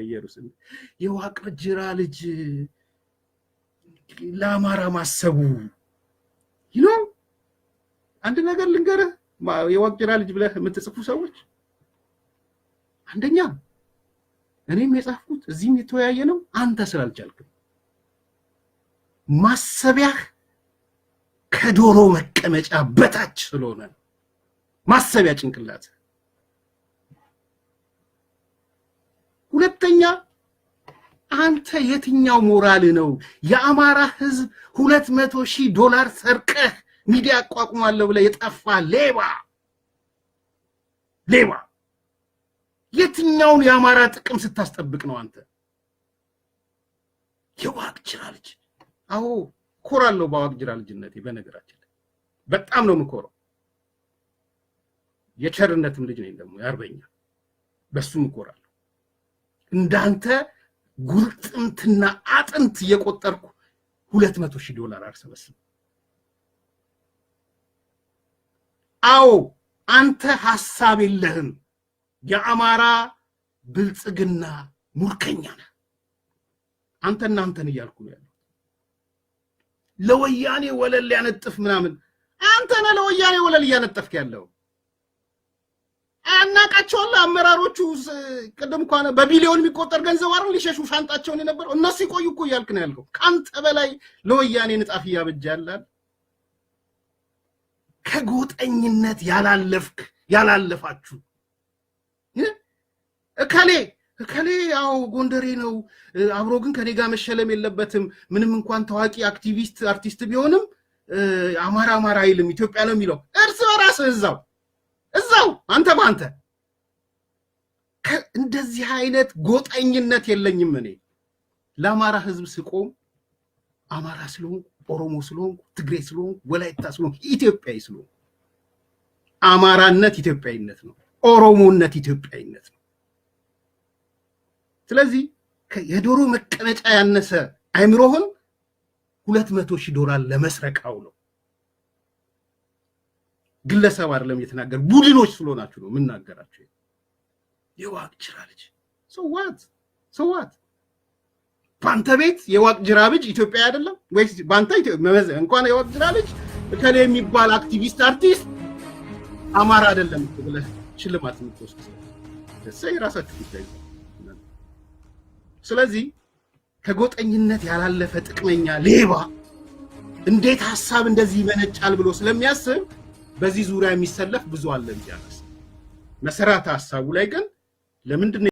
ኢየሩሳሌም የዋቅር ጅራ ልጅ ለአማራ ማሰቡ አንድ ነገር ልንገርህ የዋቅር ጅራ ልጅ ብለህ የምትጽፉ ሰዎች አንደኛ እኔም የጻፍኩት እዚህም የተወያየ ነው አንተ ስላልቻልክ ማሰቢያህ ከዶሮ መቀመጫ በታች ስለሆነ ማሰቢያ ጭንቅላት ሁለተኛ አንተ የትኛው ሞራል ነው የአማራ ህዝብ $200,000 ሰርቀህ ሚዲያ አቋቁማለሁ ብለ የጠፋ ሌባ የትኛውን የአማራ ጥቅም ስታስጠብቅ ነው አንተ የዋቅ ጅራ ልጅ አዎ ኮራለሁ በዋቅ ጅራ ልጅነቴ በነገራችን በጣም ነው ምኮረው የቸርነትም ልጅ ነኝ ደግሞ ያርበኛ በሱም ኮራለሁ እንዳንተ ጉልጥምትና አጥንት የቆጠርኩ $200,000 አርሰበስም አዎ አንተ ሐሳብ የለህም የአማራ ብልጽግና ሙርከኛ ነህ አንተና አንተን እያልኩ ነው ያለው ለወያኔ ወለል ያነጥፍ ምናምን አንተ ነህ ለወያኔ ወለል ያነጥፍክ ያለው አናቃቸውላ አመራሮቹ ቀደም እንኳን በቢሊዮን የሚቆጠር ገንዘብ አረን ሊሸሹ ሻንጣቸውን የነበረው እነሱ ይቆዩ እኮ ያልክ ነው ያልከው ካንተ በላይ ለወያኔ ንጣፍ ያበጃላል ከጎጠኝነት ያላለፋችሁ እከሌ ያው ጎንደሬ ነው አብሮ ግን ከኔ ጋር መሸለም የለበትም ምንም እንኳን ታዋቂ አክቲቪስት አርቲስት ቢሆንም አማራ አይልም ኢትዮጵያ ነው የሚለው እርስ በራስ እዛው አንተ ባንተ እንደዚህ አይነት ጎጠኝነት የለኝም እኔ ለአማራ ህዝብ ስቆም አማራ ስለሆን ኦሮሞ ስለሆን ትግሬ ስለሆን ወላይታ ስለሆን ኢትዮጵያዊ ስለሆን አማራነት ኢትዮጵያዊነት ነው ኦሮሞነት ኢትዮጵያዊነት ነው ስለዚህ የዶሮ መቀመጫ ያነሰ አይምሮህን $200,000 ለመስረቃው ነው ግለሰብ አይደለም የተናገር ቡድኖች ስለሆናችሁ ነው ምናገራችሁ የዋቅ ጅራ ልጅ so what ባንተ ቤት የዋቅ ጅራ ልጅ ኢትዮጵያ አይደለም ወይስ ባንተ እንኳን የዋቅ ጅራ ልጅ ከሌ የሚባል አክቲቪስት አርቲስት አማራ አይደለም ብለህ ሽልማት የምትወስድ ስለዚህ ራሳችሁ ይታዩ ስለዚህ ከጎጠኝነት ያላለፈ ጥቅመኛ ሌባ እንዴት ሐሳብ እንደዚህ ይመነጫል ብሎ ስለሚያስብ በዚህ ዙሪያ የሚሰለፍ ብዙ አለ እንጂ መሰረተ ሐሳቡ ላይ ግን ለምንድን